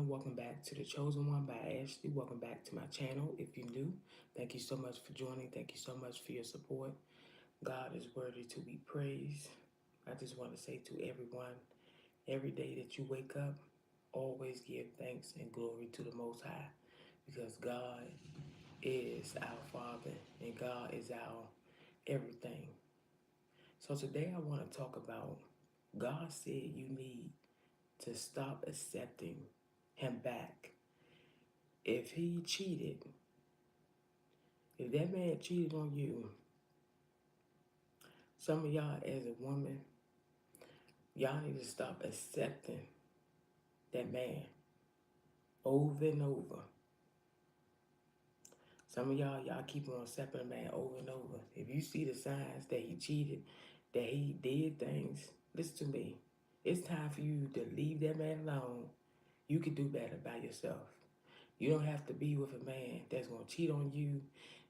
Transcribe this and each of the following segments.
welcome back to The Chosen One by Ashley. Welcome back to my channel. If you're new, thank you so much for joining. Thank you so much for your support. God is worthy to be praised. I just want to say to everyone, every day that you wake up, always give thanks and glory to the Most High because God is our Father and God is our everything. So today I want to talk about God said you need to stop accepting him back. If he cheated, if that man cheated on you, some of y'all as a woman, y'all need to stop accepting that man over and over. Some of y'all keep on accepting a man over and over. If you see the signs that he cheated, that he did things, listen to me. It's time for you to leave that man alone. You can do better by yourself. You don't have to be with a man that's going to cheat on you.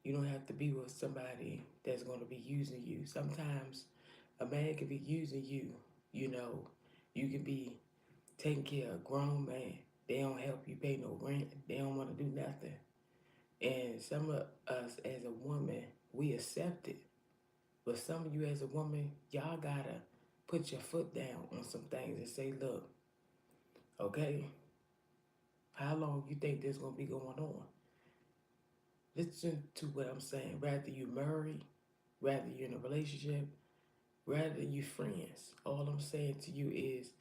You don't have to be with somebody that's going to be using you. Sometimes a man can be using you. You know, you can be taking care of a grown man. They don't help you pay no rent. They don't want to do nothing. And some of us as a woman, we accept it. But some of you as a woman, y'all got to put your foot down on some things and say, look, okay, how long you think this going to be going on? Listen to what I'm saying. Rather you marry, rather you're in a relationship, rather you friends. All I'm saying to you is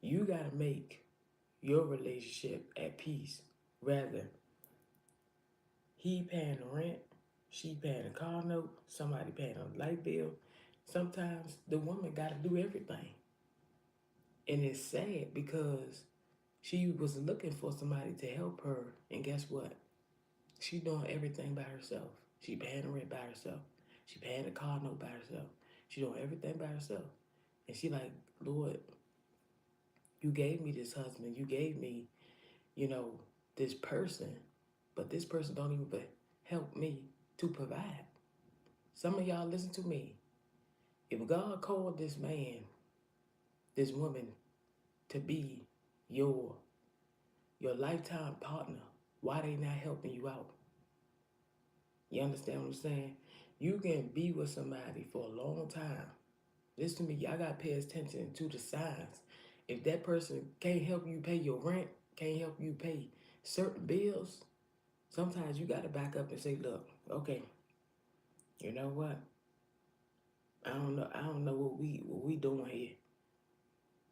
you gotta make your relationship at peace. Rather he paying the rent, she paying a car note, somebody paying a light bill. Sometimes the woman gotta do everything. And it's sad because she was looking for somebody to help her, and guess what? She doing everything by herself. She paying the rent by herself. She paying the car note by herself. She doing everything by herself. And she like, Lord, you gave me this husband. You gave me, you know, this person. But this person don't even help me to provide. Some of y'all listen to me. If God called this man, this woman, to be your your lifetime partner, why they not helping you out? You understand what I'm saying? You can be with somebody for a long time. Listen to me, y'all gotta pay attention to the signs. If that person can't help you pay your rent, can't help you pay certain bills, sometimes you gotta back up and say, look, okay, you know what? I don't know what we doing here.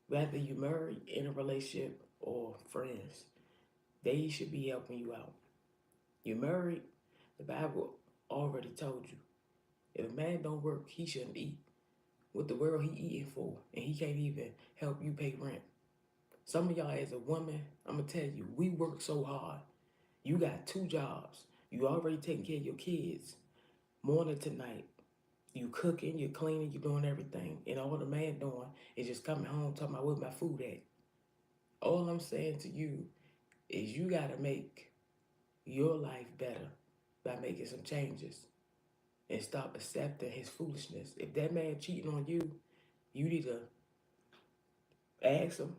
Whether you married in a relationship or friends, they should be helping you out. You married, the Bible already told you. If a man don't work, he shouldn't eat. What the world he eating for? And he can't even help you pay rent. Some of y'all as a woman, I'm going to tell you, we work so hard. You got 2 jobs. You already taking care of your kids. Morning to night. You cooking, you cleaning, you doing everything. And all the man doing is just coming home talking about where my food at. All I'm saying to you is you got to make your life better by making some changes and stop accepting his foolishness. If that man cheating on you, you need to ask him.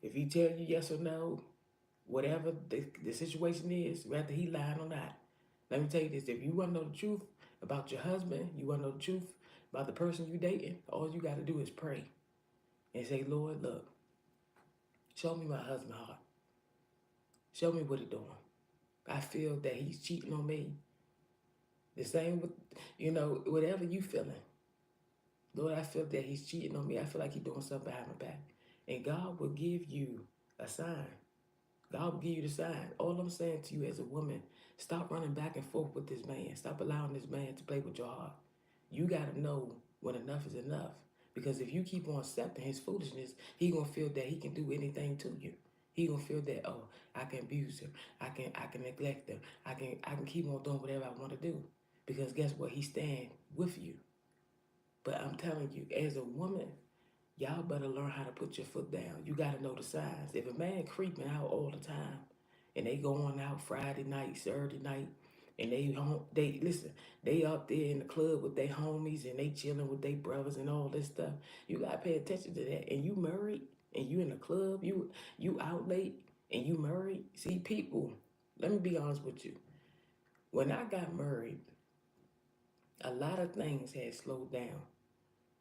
If he tell you yes or no, whatever the situation is, whether he lying or not. Let me tell you this, if you want to know the truth about your husband, you want to know the truth about the person you dating, all you got to do is pray and say, Lord, look, show me my husband heart. Show me what he doing. I feel that he's cheating on me. The same with, whatever you feeling. Lord, I feel that he's cheating on me. I feel like he's doing something behind my back. And God will give you a sign. God will give you the sign. All I'm saying to you as a woman, stop running back and forth with this man. Stop allowing this man to play with your heart. You got to know when enough is enough. Because if you keep on accepting his foolishness, he going to feel that he can do anything to you. He going to feel that, oh, I can abuse her. I can neglect her. I can keep on doing whatever I want to do. Because guess what? He stand with you. But I'm telling you, as a woman, y'all better learn how to put your foot down. You got to know the signs. If a man creeping out all the time and they going out Friday night, Saturday night, and they up there in the club with their homies and they chilling with their brothers and all this stuff, you got to pay attention to that. And you married and you in the club, you out late and you married, see people, let me be honest with you. When I got married, a lot of things had slowed down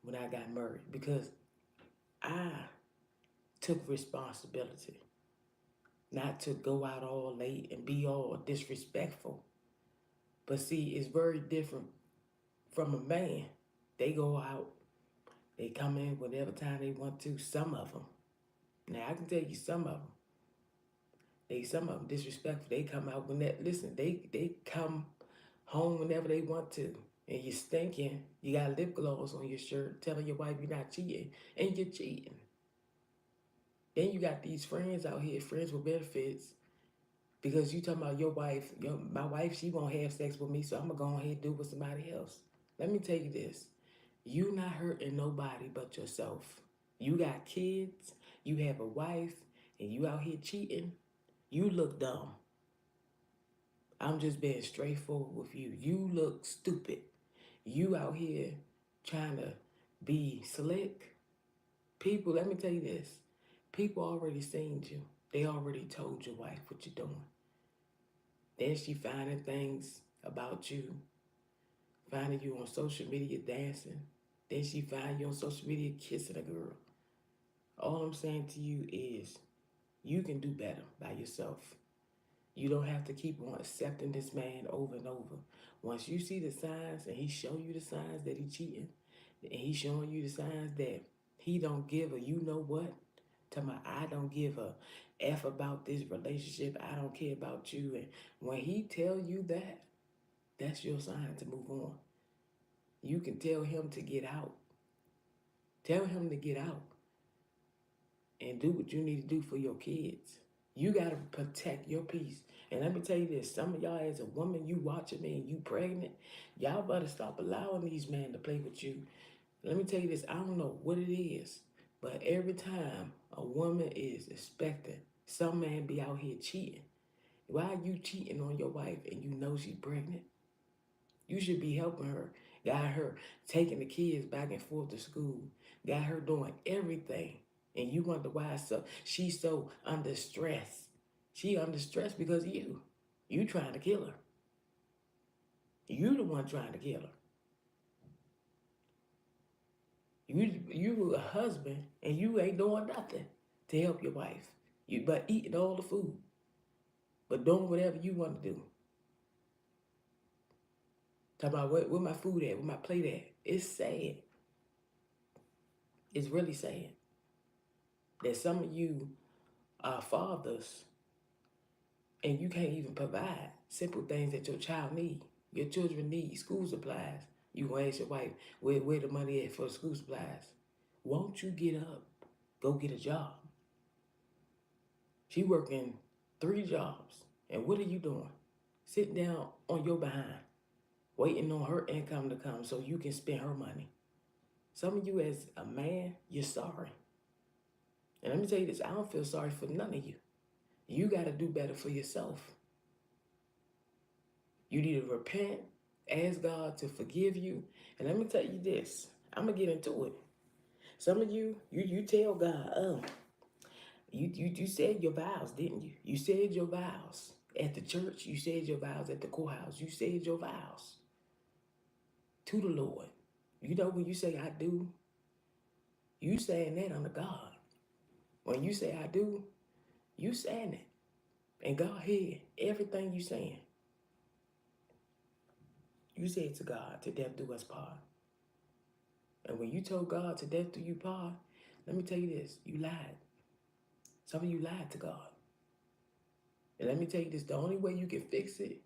when I got married because I took responsibility not to go out all late and be all disrespectful. But see, it's very different from a man. They go out, they come in whatever time they want to, some of them. Now, I can tell you some of them. Some of them disrespectful. They come out when that, listen, they come home whenever they want to. And you're stinking, you got lip gloss on your shirt, telling your wife you're not cheating, and you're cheating. Then you got these friends out here, friends with benefits, because you talking about your wife, my wife, she won't have sex with me, so I'm gonna go ahead and do it with somebody else. Let me tell you this. You not hurting nobody but yourself. You got kids, you have a wife, and you out here cheating, you look dumb. I'm just being straightforward with you. You look stupid. You out here trying to be slick. People, let me tell you this. People already seen you. They already told your wife what you're doing. Then she finding things about you, finding you on social media dancing. Then she find you on social media kissing a girl. All I'm saying to you is you can do better by yourself. You don't have to keep on accepting this man over and over. Once you see the signs and he show you the signs that he cheating, and he showing you the signs that he don't give a you know what, tell me I don't give a F about this relationship, I don't care about you. And when he tell you that, that's your sign to move on. You can tell him to get out. Tell him to get out and do what you need to do for your kids. You got to protect your peace. And let me tell you this, some of y'all as a woman, you watching me and you pregnant, y'all better stop allowing these men to play with you. Let me tell you this, I don't know what it is, but every time a woman is expecting some man be out here cheating, why are you cheating on your wife and you know she's pregnant? You should be helping her. Got her taking the kids back and forth to school. Got her doing everything. And you wonder why she's so under stress. She under stress because of you. You trying to kill her. You the one trying to kill her. You a husband and you ain't doing nothing to help your wife. You but eating all the food. But doing whatever you want to do. Talk about where my food at, where my plate at. It's sad. It's really sad that some of you are fathers and you can't even provide simple things that your child need. Your children need school supplies. You gonna ask your wife where the money at for school supplies. Won't you get up, go get a job? She working 3 jobs. And what are you doing? Sitting down on your behind, waiting on her income to come so you can spend her money. Some of you as a man, you're sorry. And let me tell you this, I don't feel sorry for none of you. You got to do better for yourself. You need to repent, ask God to forgive you. And let me tell you this, I'm going to get into it. Some of you, you tell God, you said your vows, didn't you? You said your vows at the church. You said your vows at the courthouse. You said your vows to the Lord. You know, when you say I do, you saying that unto God. When you say I do, you saying it. And God heard everything you saying. You said to God, to death do us part. And when you told God to death do you part, let me tell you this, you lied. Some of you lied to God. And let me tell you this, the only way you can fix it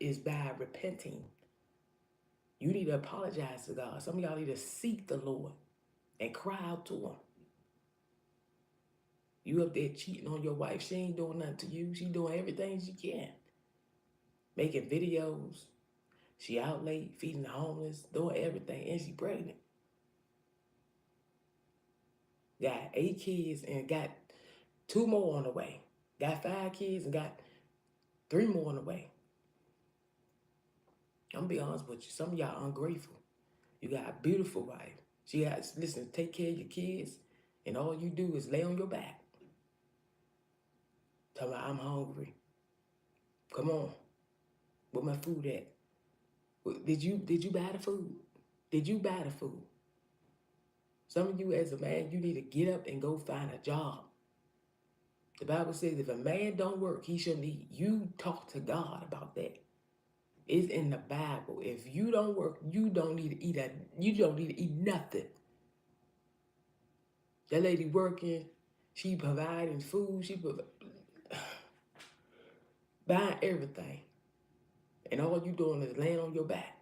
is by repenting. You need to apologize to God. Some of y'all need to seek the Lord and cry out to him. You up there cheating on your wife. She ain't doing nothing to you. She doing everything she can. Making videos. She out late, feeding the homeless, doing everything, and she pregnant. Got 8 kids and got 2 more on the way. Got 5 kids and got 3 more on the way. I'm gonna be honest with you. Some of y'all ungrateful. You got a beautiful wife. She got, listen, take care of your kids, and all you do is lay on your back. Tell me I'm hungry. Come on. Where my food at? Did you buy the food? Did you buy the food? Some of you as a man, you need to get up and go find a job. The Bible says if a man don't work, he shouldn't eat. You talk to God about that. It's in the Bible. If you don't work, you don't need to eat you don't need to eat nothing. That lady working, she providing food, buying everything. And all you doing is laying on your back.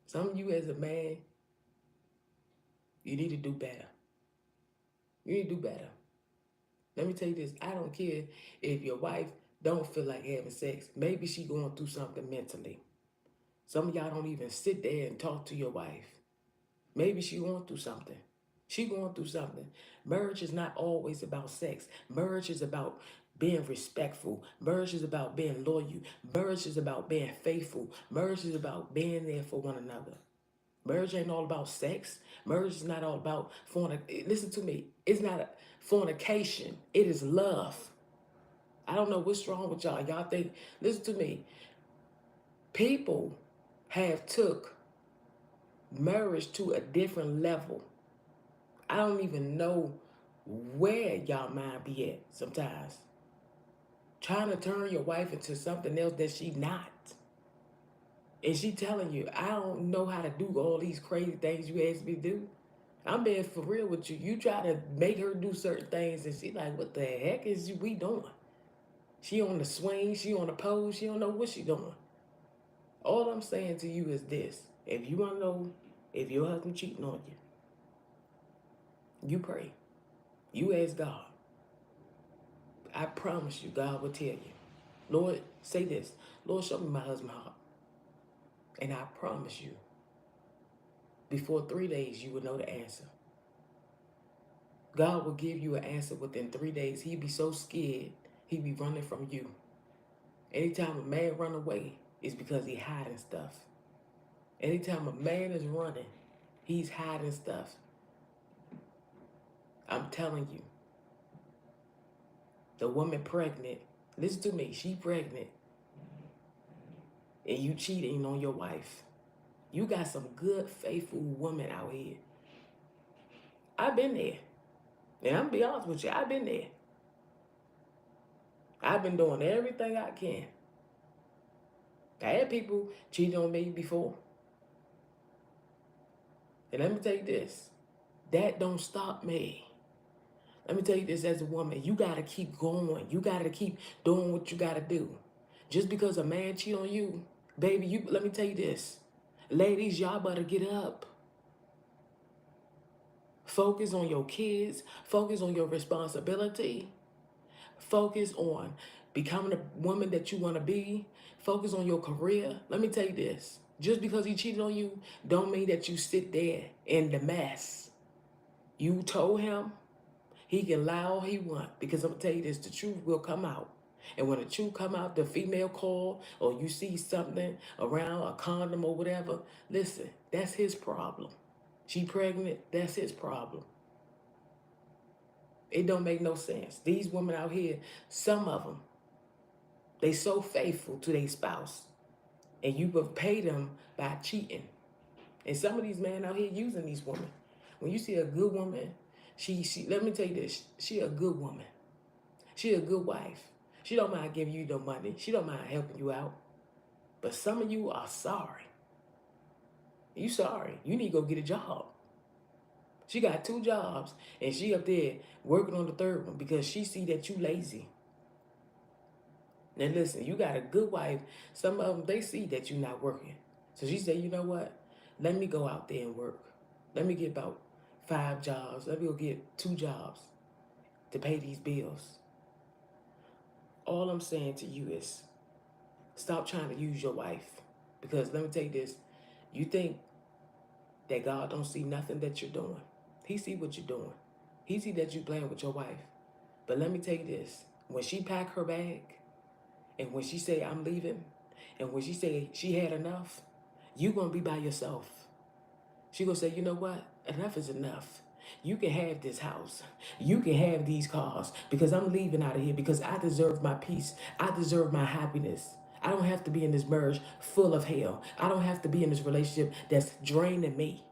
Some of you as a man, you need to do better. You need to do better. Let me tell you this. I don't care if your wife don't feel like having sex. Maybe she going through something mentally. Some of y'all don't even sit there and talk to your wife. Maybe she going through something. She going through something. Marriage is not always about sex. Marriage is about being respectful. Marriage is about being loyal. Marriage is about being faithful. Marriage is about being there for one another. Marriage ain't all about sex. Marriage is not all about fornication. Listen to me. It's not a fornication. It is love. I don't know what's wrong with y'all. Y'all think, listen to me. People have took marriage to a different level. I don't even know where y'all mind be at sometimes. Trying to turn your wife into something else that she not. And she telling you, I don't know how to do all these crazy things you asked me to do. I'm being for real with you. You try to make her do certain things and she like, what the heck is we doing? She on the swing, she on the pole, she don't know what she doing. All I'm saying to you is this. If you want to know if your husband cheating on you, you pray. You ask God. I promise you, God will tell you. Lord, say this. Lord, show me my husband's heart. And I promise you, before 3 days, you will know the answer. God will give you an answer within 3 days. He'd be so scared, he'd be running from you. Anytime a man run away, it's because he hiding stuff. Anytime a man is running, he's hiding stuff. I'm telling you. The woman pregnant, listen to me, she pregnant, and you cheating on your wife. You got some good, faithful women out here. I've been there. And I'm gonna be honest with you, I've been there. I've been doing everything I can. I had people cheat on me before. And let me tell you this, that don't stop me. Let me tell you this as a woman, you gotta keep going. You gotta keep doing what you gotta do. Just because a man cheat on you, baby, let me tell you this. Ladies, y'all better get up. Focus on your kids. Focus on your responsibility. Focus on becoming the woman that you want to be. Focus on your career. Let me tell you this. Just because he cheated on you, don't mean that you sit there in the mess. You told him he can lie all he want. Because I'm going to tell you this, the truth will come out. And when the truth come out, the female call, or you see something around a condom or whatever, listen, that's his problem. She pregnant, that's his problem. It don't make no sense. These women out here, some of them, they so faithful to their spouse. And you will pay them by cheating. And some of these men out here using these women. When you see a good woman, she let me tell you this, she a good woman. She a good wife. She don't mind giving you the money. She don't mind helping you out. But some of you are sorry. You sorry. You need to go get a job. She got 2 jobs, and she up there working on the 3rd one because she see that you lazy. Now listen, you got a good wife. Some of them, they see that you're not working. So she said, you know what? Let me go out there and work. Let me get about 5 jobs. Let me go get 2 jobs to pay these bills. All I'm saying to you is stop trying to use your wife. Because let me tell you this, you think that God don't see nothing that you're doing. He see what you're doing. He see that you playing with your wife. But let me tell you this, when she pack her bag, and when she say, I'm leaving, and when she say she had enough, you going to be by yourself. She going to say, you know what? Enough is enough. You can have this house. You can have these cars because I'm leaving out of here because I deserve my peace. I deserve my happiness. I don't have to be in this marriage full of hell. I don't have to be in this relationship that's draining me.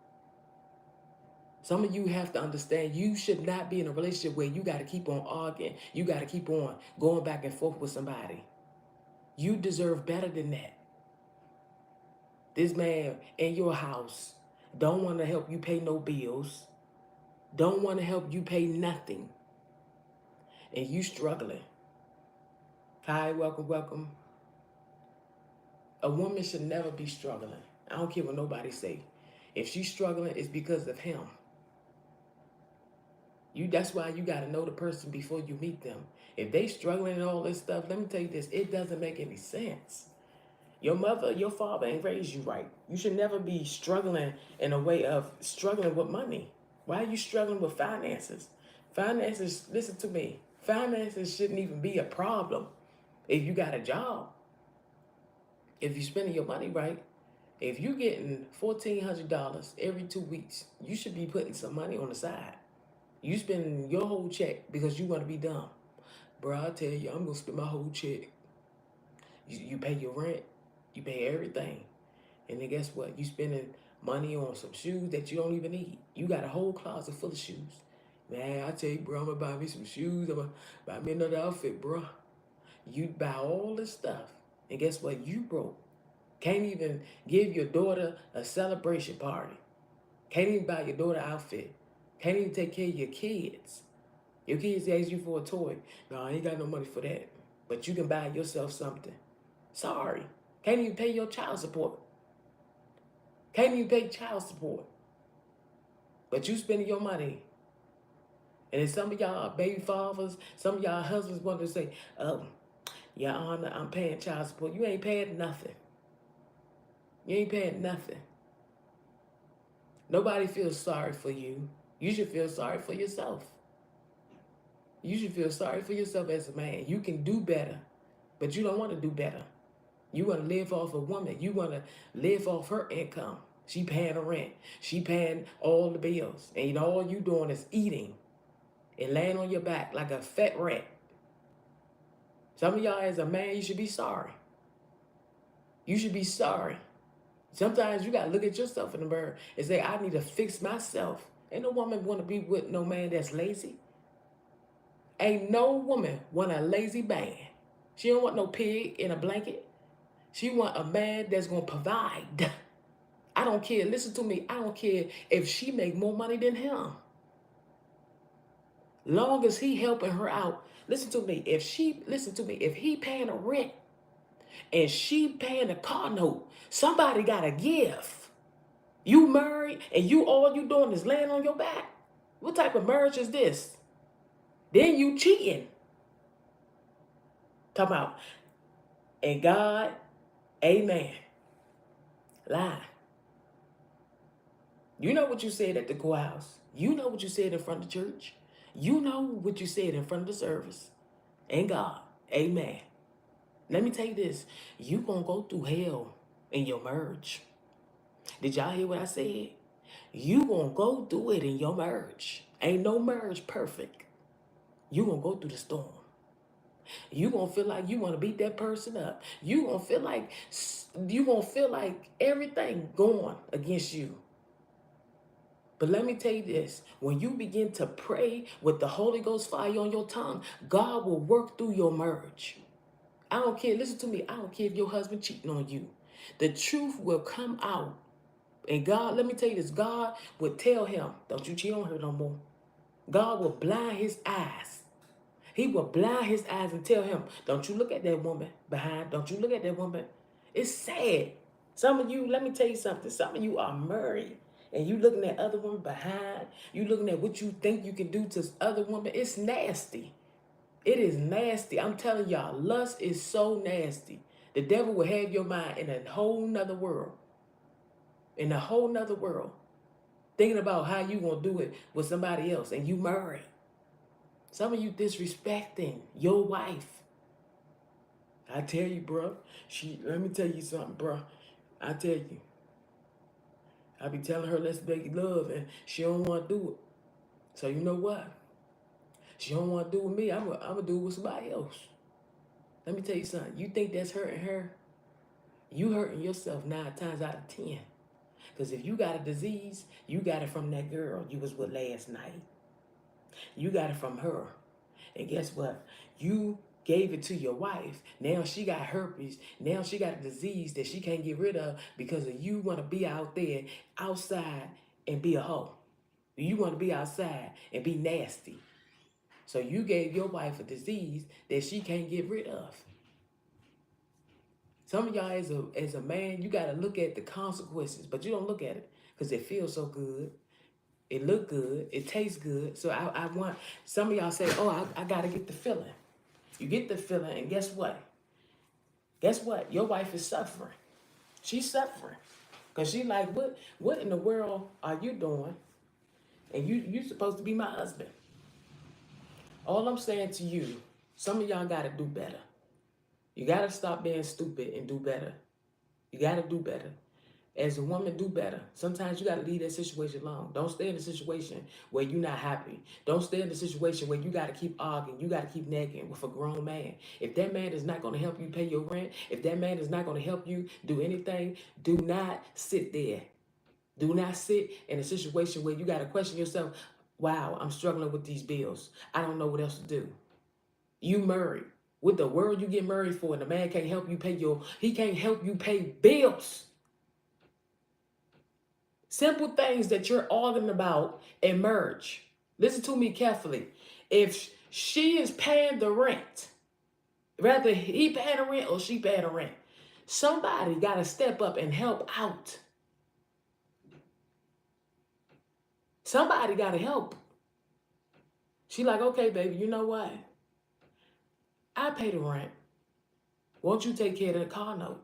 Some of you have to understand you should not be in a relationship where you got to keep on arguing. You got to keep on going back and forth with somebody. You deserve better than that. This man in your house don't want to help you pay no bills, don't want to help you pay nothing, and you struggling. Hi, welcome, welcome. A woman should never be struggling. I don't care what nobody say. If she's struggling, it's because of him. That's why you got to know the person before you meet them. If they struggling and all this stuff, let me tell you this, it doesn't make any sense. Your mother, your father ain't raised you right. You should never be struggling in a way of struggling with money. Why are you struggling with finances? Finances, listen to me, finances shouldn't even be a problem if you got a job. If you're spending your money right, if you're getting $1,400 every 2 weeks, you should be putting some money on the side. You spending your whole check because you want to be dumb. Bro, I tell you, I'm going to spend my whole check. You pay your rent, you pay everything. And then guess what? You spending money on some shoes that you don't even need. You got a whole closet full of shoes. Man, I tell you, bro, I'm going to buy me some shoes. I'm going to buy me another outfit, bro. You buy all this stuff. And guess what? You broke. Can't even give your daughter a celebration party. Can't even buy your daughter an outfit. Can't even take care of your kids. Your kids ask you for a toy. No, I ain't got no money for that. But you can buy yourself something. Sorry. Can't even pay your child support. Can't even pay child support. But you spending your money. And then some of y'all baby fathers, some of y'all husbands want to say, Your Honor, I'm paying child support. You ain't paying nothing. You ain't paying nothing. Nobody feels sorry for you. You should feel sorry for yourself. You should feel sorry for yourself as a man. You can do better, but you don't want to do better. You want to live off a woman. You want to live off her income. She paying the rent. She paying all the bills. And all you doing is eating and laying on your back like a fat rat. Some of y'all as a man, you should be sorry. You should be sorry. Sometimes you got to look at yourself in the mirror and say, I need to fix myself. Ain't no woman want to be with no man that's lazy. Ain't no woman want a lazy man. She don't want no pig in a blanket. She want a man that's going to provide. I don't care. Listen to me. I don't care if she make more money than him. Long as he helping her out. Listen to me. If he paying a rent and she paying a car note, somebody got to give. You married and all you doing is laying on your back. What type of marriage is this? Then you cheating. Talk about, and God, amen. Lie. You know what you said at the courthouse. You know what you said in front of the church. You know what you said in front of the service. And God, amen. Let me tell you this. You gonna go through hell in your marriage. Did y'all hear what I said? You gonna go through it in your marriage. Ain't no marriage perfect. You gonna go through the storm. You gonna feel like you want to beat that person up. You gonna feel like everything going against you. But let me tell you this, when you begin to pray with the Holy Ghost fire on your tongue, God will work through your marriage. I don't care, listen to me, I don't care if your husband cheating on you. The truth will come out. And God, let me tell you this, God will tell him, don't you cheat on her no more. God will blind his eyes. He will blind his eyes and tell him, don't you look at that woman behind, don't you look at that woman. It's sad. Some of you, let me tell you something, some of you are married. And you looking at other women behind, you looking at what you think you can do to other women. It's nasty. It is nasty. I'm telling y'all, lust is so nasty. The devil will have your mind in a whole nother world. In a whole nother world. Thinking about how you gonna do it with somebody else and you married. Some of you disrespecting your wife. I tell you, bro. Let me tell you something, bro. I tell you. I be telling her let's make love and she don't want to do it. So you know what? She don't want to do with me. I'm gonna do it with somebody else. Let me tell you something. You think that's hurting her? You hurting yourself 9 times out of 10. Because if you got a disease, you got it from that girl you was with last night. You got it from her. And guess what? You gave it to your wife. Now she got herpes. Now she got a disease that she can't get rid of because of you want to be out there, outside, and be a hoe. You want to be outside and be nasty. So you gave your wife a disease that she can't get rid of. Some of y'all as a man, you got to look at the consequences, but you don't look at it because it feels so good. It look good. It tastes good. So I want, some of y'all say, oh, I got to get the feeling. You get the feeling, and guess what? Guess what? Your wife is suffering. She's suffering. Because she like, what in the world are you doing? And you supposed to be my husband. All I'm saying to you, some of y'all got to do better. You got to stop being stupid and do better. You got to do better. As a woman, do better. Sometimes you got to leave that situation alone. Don't stay in a situation where you're not happy. Don't stay in a situation where you got to keep arguing. You got to keep nagging with a grown man. If that man is not going to help you pay your rent, if that man is not going to help you do anything, do not sit there. Do not sit in a situation where you got to question yourself, wow, I'm struggling with these bills. I don't know what else to do. You married. What the world you get married for, and the man can't help you he can't help you pay bills. Simple things that you're arguing about emerge. Listen to me carefully. If she is paying the rent, rather he paying the rent or she paying the rent, somebody got to step up and help out. Somebody got to help. She like, okay, baby, you know what? I pay the rent. Won't you take care of the car note?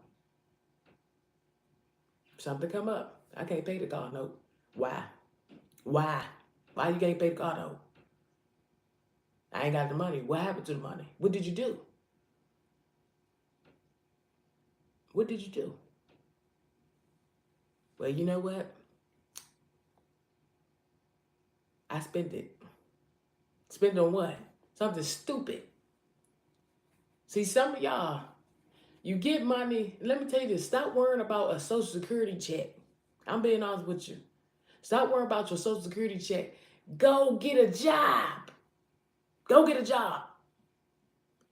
Something come up. I can't pay the car note. Why? Why you can't pay the car note? I ain't got the money. What happened to the money? What did you do? What did you do? Well, you know what? I spent it. Spend it on what? Something stupid. See, some of y'all, you get money. Let me tell you this. Stop worrying about a Social Security check. I'm being honest with you. Stop worrying about your Social Security check. Go get a job. Go get a job.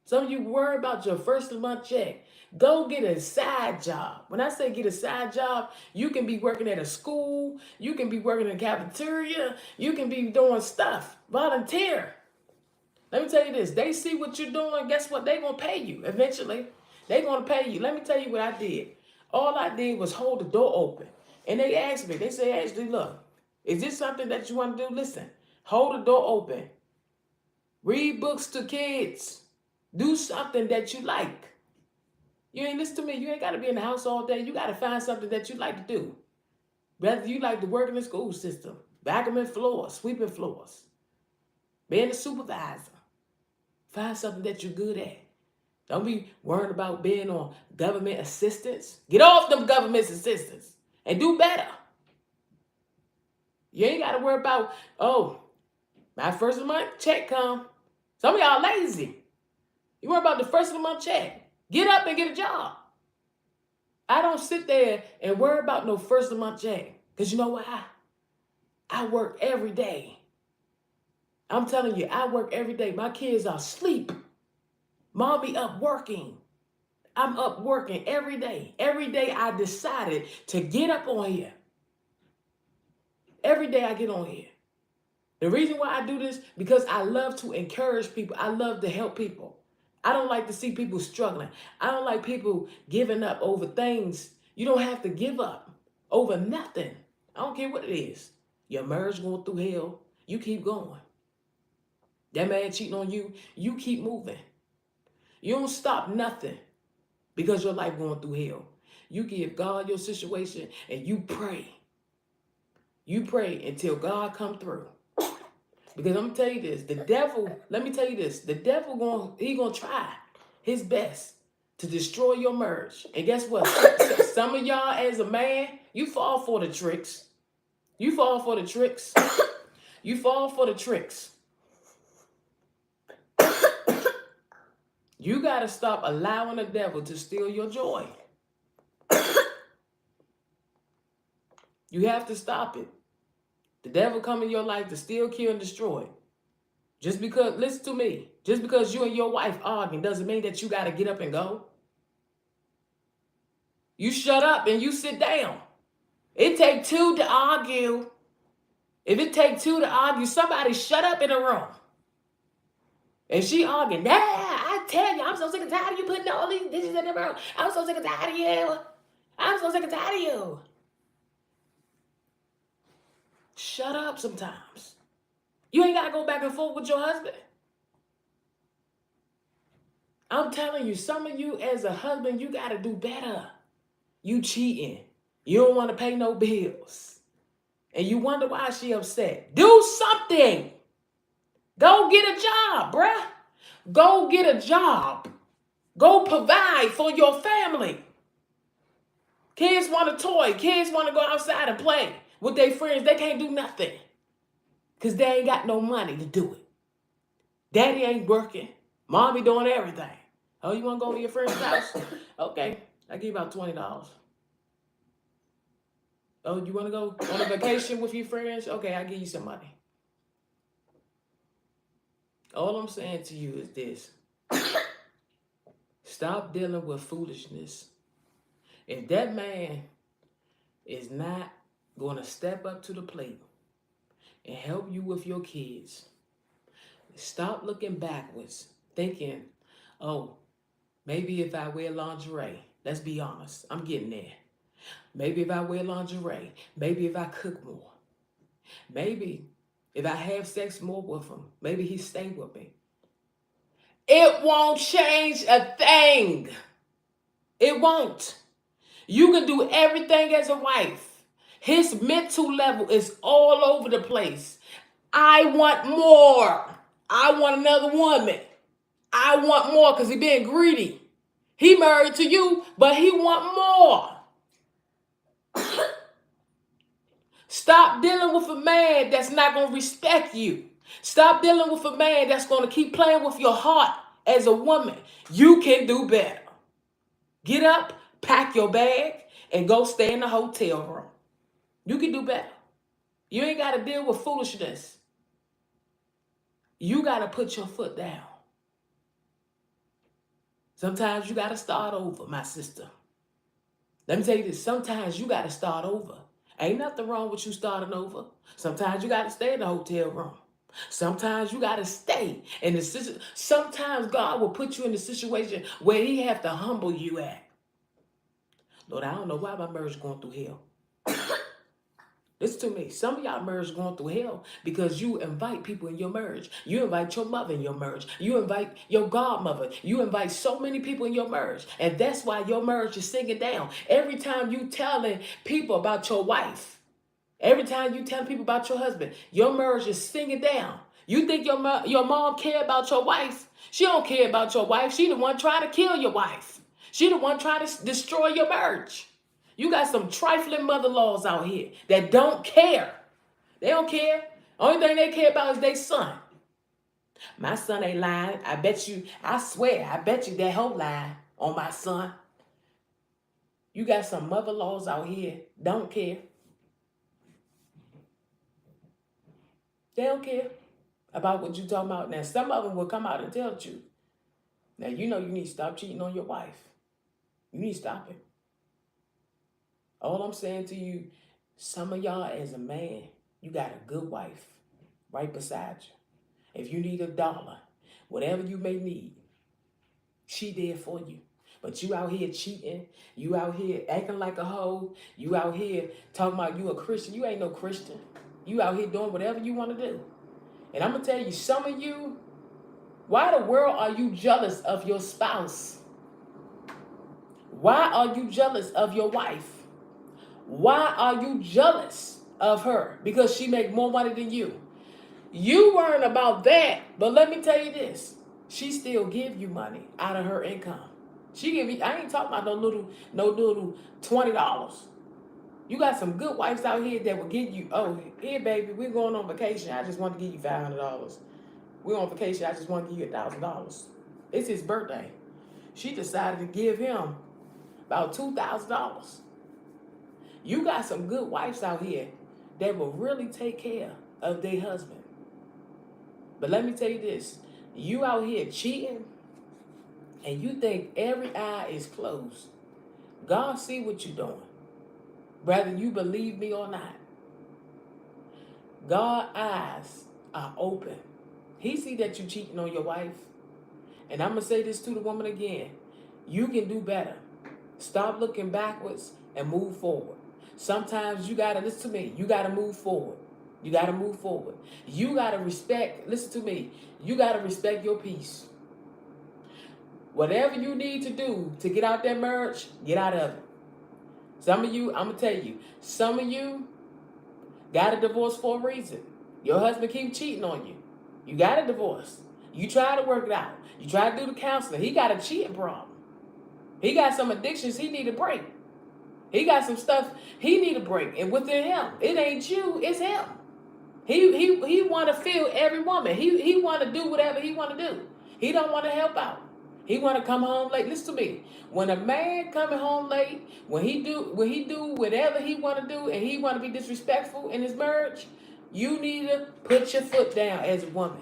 Some of you worry about your first of the month check. Go get a side job. When I say get a side job, you can be working at a school. You can be working in a cafeteria. You can be doing stuff. Volunteer. Let me tell you this. They see what you're doing. Guess what? They're going to pay you eventually. They're going to pay you. Let me tell you what I did. All I did was hold the door open. And they asked me. They say, Ashley, look, is this something that you want to do? Listen, hold the door open. Read books to kids. Do something that you like. You ain't listen to me. You ain't got to be in the house all day. You got to find something that you like to do. Whether you like to work in the school system, vacuuming floors, sweeping floors, being a supervisor. Find something that you're good at. Don't be worried about being on government assistance. Get off them government assistance and do better. You ain't got to worry about, oh, my first of the month check come. Some of y'all lazy. You worry about the first of the month check. Get up and get a job. I don't sit there and worry about no first of the month check. Because you know why? I work every day. I'm telling you, I work every day. My kids are asleep. Mommy up working. I'm up working every day. Every day I decided to get up on here. Every day I get on here. The reason why I do this, because I love to encourage people. I love to help people. I don't like to see people struggling. I don't like people giving up over things. You don't have to give up over nothing. I don't care what it is. Your marriage going through hell, you keep going. That man cheating on you, you keep moving. You don't stop nothing because your life going through hell. You give God your situation and you pray. You pray until God come through. Because I'm going to tell you this, the devil, let me tell you this, the devil he gonna try his best to destroy your marriage. And guess what? Some of y'all as a man, you fall for the tricks. You fall for the tricks. You fall for the tricks. You got to stop allowing the devil to steal your joy. You have to stop it. The devil come in your life to steal, kill, and destroy. Just because, listen to me, just because you and your wife arguing doesn't mean that you got to get up and go. You shut up and you sit down. It takes two to argue. If it takes two to argue, somebody shut up in the room. And she arguing, nah, I tell you, I'm so sick and tired of you putting all these dishes in the room. I'm so sick and tired of you. I'm so sick and tired of you. Shut up sometimes. You ain't got to go back and forth with your husband. I'm telling you, some of you as a husband, you got to do better. You cheating. You don't want to pay no bills. And you wonder why she upset. Do something. Go get a job, bruh. Go get a job. Go provide for your family. Kids want a toy. Kids want to go outside and play with their friends. They can't do nothing because they ain't got no money to do it. Daddy ain't working. Mommy doing everything. Oh, you want to go to your friend's house? Okay, I give you about $20. Oh, you want to go on a vacation with your friends? Okay, I'll give you some money. All I'm saying to you is this. Stop dealing with foolishness. If that man is not going to step up to the plate and help you with your kids, stop looking backwards, thinking, oh, maybe if I wear lingerie, let's be honest, I'm getting there. Maybe if I wear lingerie, maybe if I cook more, maybe if I have sex more with him, maybe he stay with me. It won't change a thing. It won't. You can do everything as a wife. His mental level is all over the place. I want more. I want another woman. I want more because he being greedy. He married to you, but he want more. Stop dealing with a man that's not going to respect you. Stop dealing with a man that's going to keep playing with your heart as a woman. You can do better. Get up, pack your bag, and go stay in the hotel room. You can do better. You ain't got to deal with foolishness. You got to put your foot down. Sometimes you got to start over, my sister. Let me tell you this. Sometimes you got to start over. Ain't nothing wrong with you starting over. Sometimes you got to stay in the hotel room. Sometimes you got to stay in the situation. Sometimes God will put you in a situation where he have to humble you at. Lord, I don't know why my marriage is going through hell. Listen to me. Some of y'all marriage is going through hell because you invite people in your marriage. You invite your mother in your marriage. You invite your godmother. You invite so many people in your marriage. And that's why your marriage is sinking down. Every time you telling people about your wife, every time you tell people about your husband, your marriage is sinking down. You think your mom care about your wife? She don't care about your wife. She the one trying to kill your wife. She the one trying to destroy your marriage. You got some trifling mother-in-laws out here that don't care. They don't care. Only thing they care about is their son. My son ain't lying. I bet you, I swear, I bet you that whole lie on my son. You got some mother-in-laws out here don't care. They don't care about what you talking about. Now, some of them will come out and tell the truth. Now, you know you need to stop cheating on your wife. You need to stop it. All I'm saying to you, some of y'all as a man, you got a good wife right beside you. If you need $1, whatever you may need, she there for you. But you out here cheating, you out here acting like a hoe, you out here talking about you a Christian. You ain't no Christian. You out here doing whatever you want to do. And I'm going to tell you, some of you, why the world are you jealous of your spouse? Why are you jealous of your wife? Why are you jealous of her? Because she make more money than you. You worrying about that, but let me tell you this. She still give you money out of her income. She give you, I ain't talking about no little $20. You got some good wives out here that will give you, oh, here, baby, we're going on vacation. I just want to give you $500. We're on vacation. I just want to give you $1,000. It's his birthday. She decided to give him about $2,000. You got some good wives out here that will really take care of their husband. But let me tell you this. You out here cheating and you think every eye is closed. God see what you're doing. Whether you believe me or not. God's eyes are open. He see that you cheating on your wife. And I'm going to say this to the woman again. You can do better. Stop looking backwards and move forward. Sometimes you got to, listen to me, you got to move forward. You got to move forward. You got to respect, listen to me, you got to respect your peace. Whatever you need to do to get out that marriage, get out of it. Some of you, I'm going to tell you, some of you got a divorce for a reason. Your husband keeps cheating on you. You got a divorce. You try to work it out. You try to do the counseling. He got a cheating problem. He got some addictions he need to break. He got some stuff he need to break. And within him, it ain't you, it's him. He want to feel every woman. He want to do whatever he want to do. He don't want to help out. He want to come home late. Listen to me. When a man coming home late, when he do whatever he want to do, and he want to be disrespectful in his marriage, you need to put your foot down as a woman.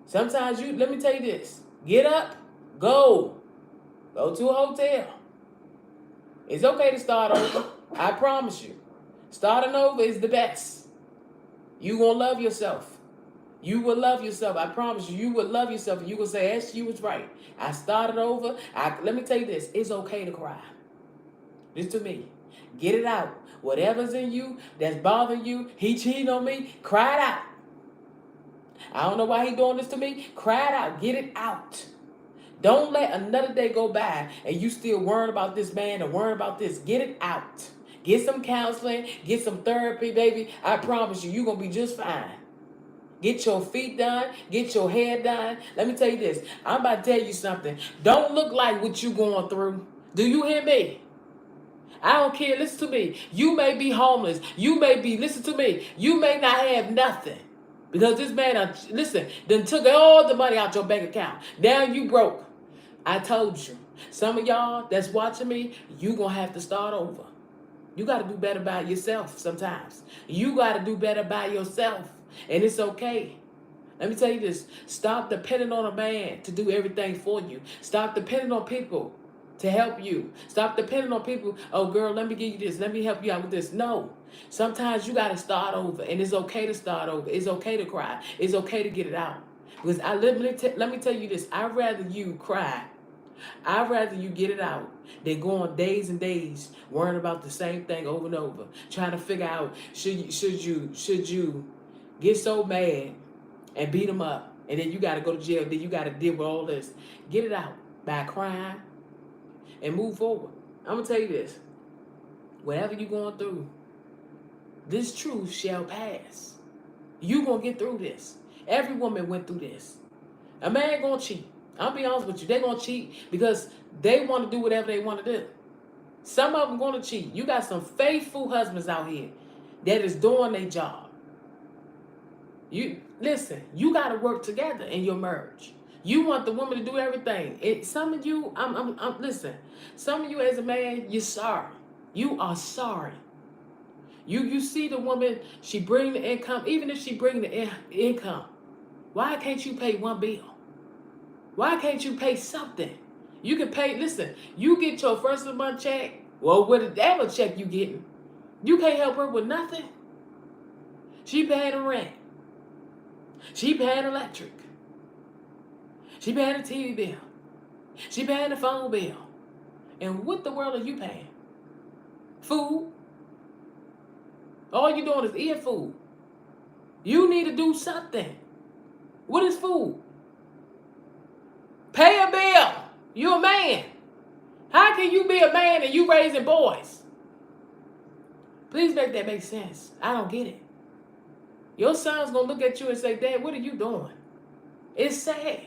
Sometimes let me tell you this. Get up, go to a hotel. It's okay to start over. I promise you. Starting over is the best. You gonna love yourself. You will love yourself. I promise you. You will love yourself. And you will say, yes, you was right. I started over. Let me tell you this. It's okay to cry. Listen to me. Get it out. Whatever's in you that's bothering you, he cheated on me, cry it out. I don't know why he doing this to me. Cry it out. Get it out. Don't let another day go by and you still worrying about this man or worrying about this. Get it out. Get some counseling. Get some therapy, baby. I promise you, you're going to be just fine. Get your feet done. Get your hair done. Let me tell you this. I'm about to tell you something. Don't look like what you going through. Do you hear me? I don't care. Listen to me. You may be homeless. You may be, listen to me. You may not have nothing. Because this man, done took all the money out your bank account. Now you broke. I told you. Some of y'all that's watching me, you going to have to start over. You got to do better by yourself sometimes. You got to do better by yourself. And it's okay. Let me tell you this. Stop depending on a man to do everything for you. Stop depending on people to help you. Stop depending on people. Oh, girl, let me give you this. Let me help you out with this. No. Sometimes you got to start over. And it's okay to start over. It's okay to cry. It's okay to get it out. Because let me tell you this. I'd rather you cry. I'd rather you get it out than go on days and days worrying about the same thing over and over. Trying to figure out, should you get so mad and beat him up. And then you got to go to jail. Then you got to deal with all this. Get it out by crying and move forward. I'm going to tell you this. Whatever you're going through, this truth shall pass. You going to get through this. Every woman went through this. A man going to cheat. I'll be honest with you. They're going to cheat because they want to do whatever they want to do. Some of them going to cheat. You got some faithful husbands out here that is doing their job. You listen, you got to work together in your marriage. You want the woman to do everything. Some of you, listen, some of you as a man, you're sorry. You are sorry. You see the woman, she bring the income, even if she bring the income, why can't you pay one bill? Why can't you pay something? You can pay, listen, you get your first of the month check, well, whatever check you getting, you can't help her with nothing. She paying the rent. She paying electric. She paying the TV bill. She paying the phone bill. And what the world are you paying? Food. All you doing is eating food. You need to do something. What is food? Pay a bill. You a man. How can you be a man and you raising boys? Please make that make sense. I don't get it. Your son's going to look at you and say, Dad, what are you doing? It's sad.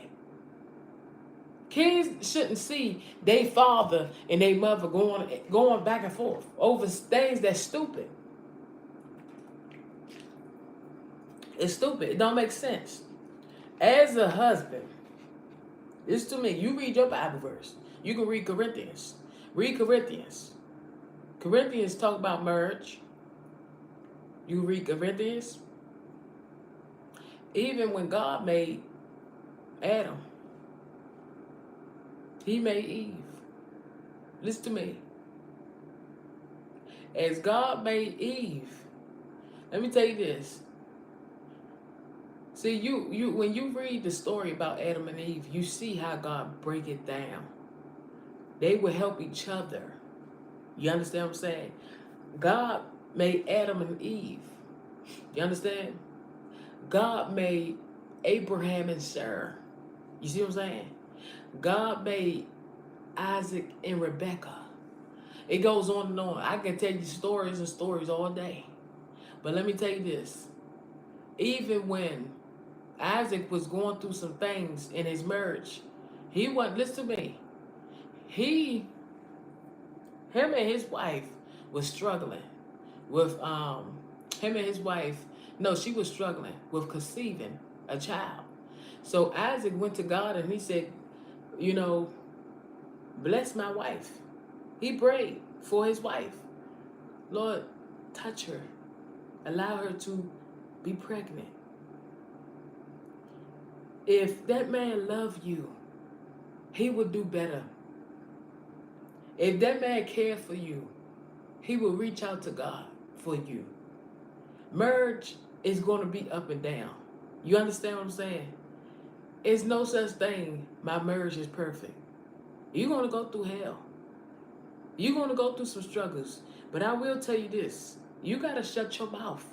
Kids shouldn't see their father and their mother going back and forth over things that's stupid. It's stupid. It don't make sense. As a husband, this to me, you read your Bible verse. You can read Corinthians. Read Corinthians. Corinthians talk about marriage. You read Corinthians. Even when God made Adam, he made Eve. Listen to me. As God made Eve, let me tell you this. See, you when you read the story about Adam and Eve, you see how God break it down. They would help each other. You understand what I'm saying? God made Adam and Eve. You understand? God made Abraham and Sarah. You see what I'm saying? God made Isaac and Rebecca. It goes on and on. I can tell you stories and stories all day. But let me tell you this. Even when Isaac was going through some things in his marriage, he wasn't, listen to me, him and his wife was struggling with, him and his wife, no, she was struggling with conceiving a child. So Isaac went to God and he said, you know, bless my wife. He prayed for his wife. Lord, touch her. Allow her to be pregnant. If that man loved you, he would do better. If that man cared for you, he will reach out to God for you. Marriage is going to be up and down. You understand what I'm saying? It's no such thing, my marriage is perfect. You're going to go through hell. You're going to go through some struggles. But I will tell you this. You got to shut your mouth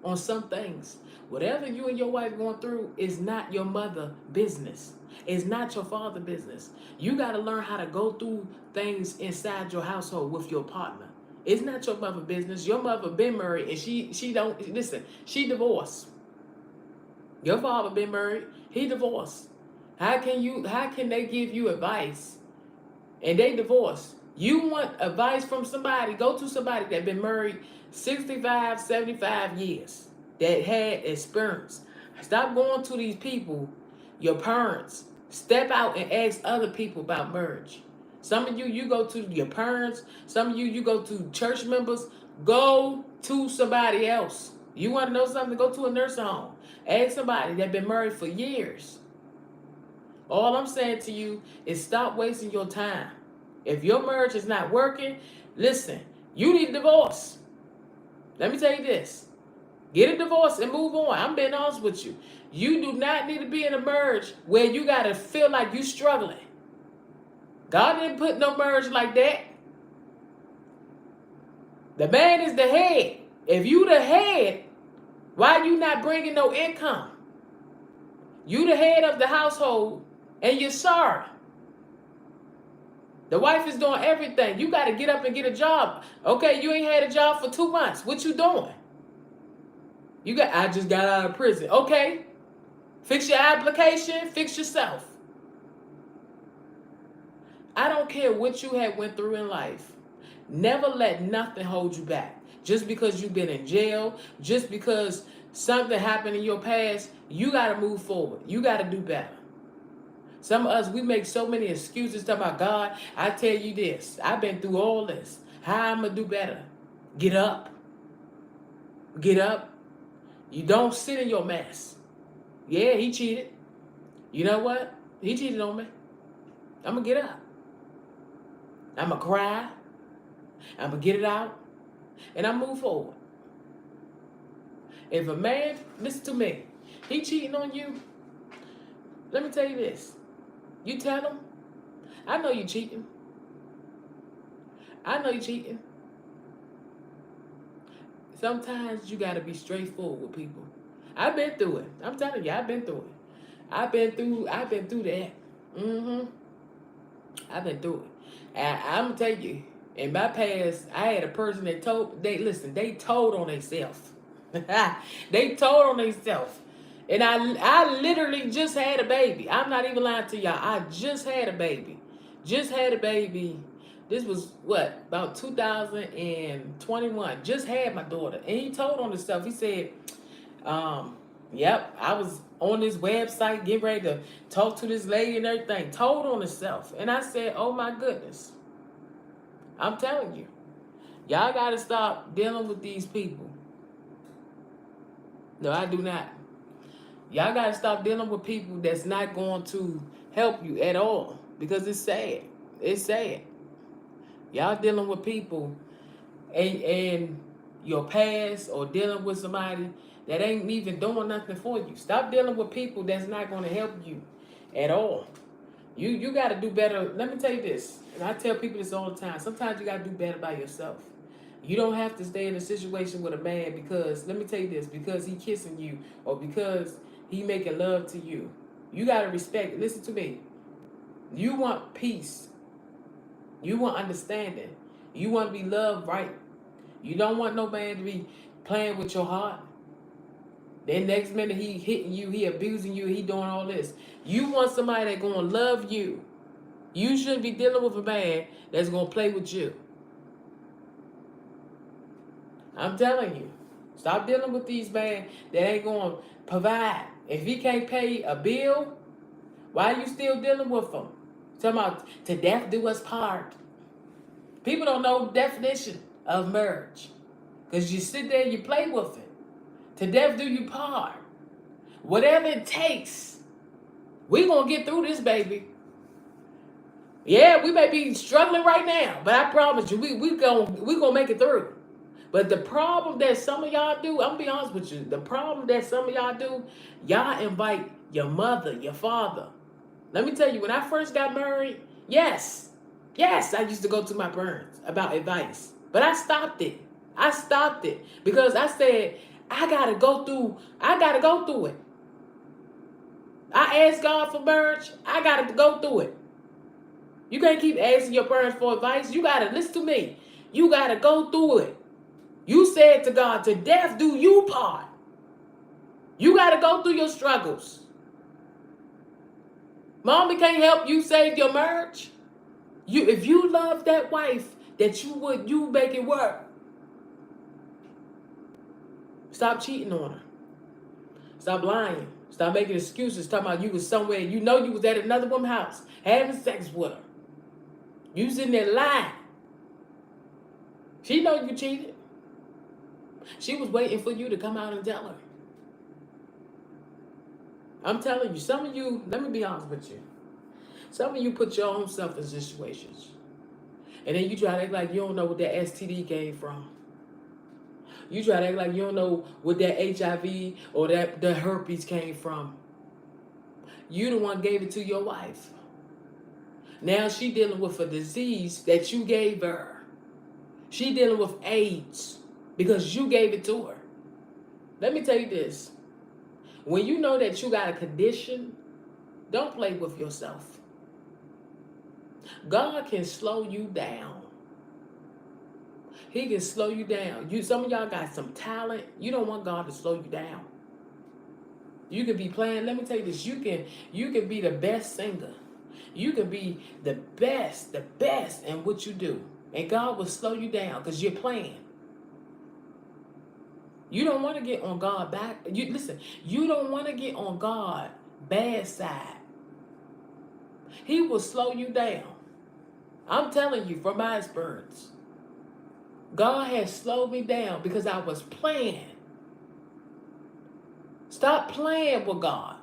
on some things. Whatever you and your wife going through is not your mother business. It's not your father business. You got to learn how to go through things inside your household with your partner. It's not your mother business. Your mother been married and she don't, listen, she divorced. Your father been married, he divorced. How can they give you advice and they divorced? You want advice from somebody, go to somebody that been married 65, 75 years, that had experience. Stop going to these people, your parents. Step out and ask other people about marriage. Some of you go to your parents. Some of you go to church members. Go to somebody else. You want to know something? Go to a nursing home. Ask somebody that been married for years. All I'm saying to you is stop wasting your time. If your marriage is not working, listen, you need a divorce. Let me tell you this. Get a divorce and move on. I'm being honest with you. You do not need to be in a marriage where you got to feel like you struggling. God didn't put no marriage like that. The man is the head. If you the head, why you not bringing no income? You the head of the household and you're sorry. The wife is doing everything. You got to get up and get a job. Okay, you ain't had a job for 2 months. What you doing? I just got out of prison. Okay, fix your application, fix yourself. I don't care what you had went through in life. Never let nothing hold you back. Just because you've been in jail, just because something happened in your past, you got to move forward. You got to do better. Some of us, we make so many excuses talking about, God, I tell you this. I've been through all this. How I'm going to do better? Get up. Get up. You don't sit in your mess. Yeah, he cheated. You know what? He cheated on me. I'm going to get up. I'm going to cry. I'm going to get it out. And I move forward. If a man, listen to me, he cheating on you, let me tell you this. You tell him, I know you cheating. I know you cheating. Sometimes you got to be straightforward with people. I've been through it. I'm telling you, I've been through it. I've been through that. I've been through it. And I'm going to tell you, in my past, I had a person that they told on themselves. They told on themselves. And I literally just had a baby. I'm not even lying to y'all. I just had a baby. Just had a baby. This was what, about 2021. Just had my daughter. And he told on himself, he said, um, yep, I was on this website getting ready to talk to this lady and everything. Told on himself. And I said, oh my goodness. I'm telling you. Y'all gotta stop dealing with these people. No, I do not. Y'all gotta stop dealing with people that's not going to help you at all. Because it's sad. It's sad. Y'all dealing with people and your past, or dealing with somebody that ain't even doing nothing for you. Stop dealing with people that's not going to help you at all. You got to do better. Let me tell you this, and I tell people this all the time. Sometimes you got to do better by yourself. You don't have to stay in a situation with a man because, let me tell you this, because he kissing you or because he making love to you. You got to respect. Listen to me. You want peace. You want understanding. You want to be loved right. You don't want no man to be playing with your heart. Then next minute he hitting you, he abusing you, he doing all this. You want somebody that's going to love you. You shouldn't be dealing with a man that's going to play with you. I'm telling you. Stop dealing with these men that ain't going to provide. If he can't pay a bill, why are you still dealing with him? Talking about to death do us part. People don't know the definition of marriage. Because you sit there and you play with it. To death do you part. Whatever it takes. We going to get through this, baby. Yeah, we may be struggling right now. But I promise you, we gonna make it through. But the problem that some of y'all do, I'm going to be honest with you. The problem that some of y'all do, y'all invite your mother, your father. Let me tell you, when I first got married, yes, I used to go to my parents about advice. But I stopped it. Because I said, I gotta go through it. I asked God for marriage. I gotta go through it. You can't keep asking your parents for advice. You gotta listen to me. You gotta go through it. You said to God, to death do you part. You gotta go through your struggles. Mommy can't help you save your marriage. If you love that wife, that you make it work. Stop cheating on her. Stop lying. Stop making excuses. Talking about you was somewhere. You know you was at another woman's house having sex with her. You sitting there lying. She know you cheated. She was waiting for you to come out and tell her. I'm telling you, some of you, let me be honest with you. Some of you put your own self in situations. And then you try to act like you don't know what that STD came from. You try to act like you don't know what that HIV or that the herpes came from. You the one gave it to your wife. Now she dealing with a disease that you gave her. She dealing with AIDS because you gave it to her. Let me tell you this. When you know that you got a condition, don't play with yourself. God can slow you down. He can slow you down. Some of y'all got some talent. You don't want God to slow you down. You can be playing. Let me tell you this. You can be the best singer. You can be the best in what you do. And God will slow you down because you're playing. You don't want to get on God's back. You don't want to get on God's bad side. He will slow you down. I'm telling you from my experience. God has slowed me down because I was playing. Stop playing with God.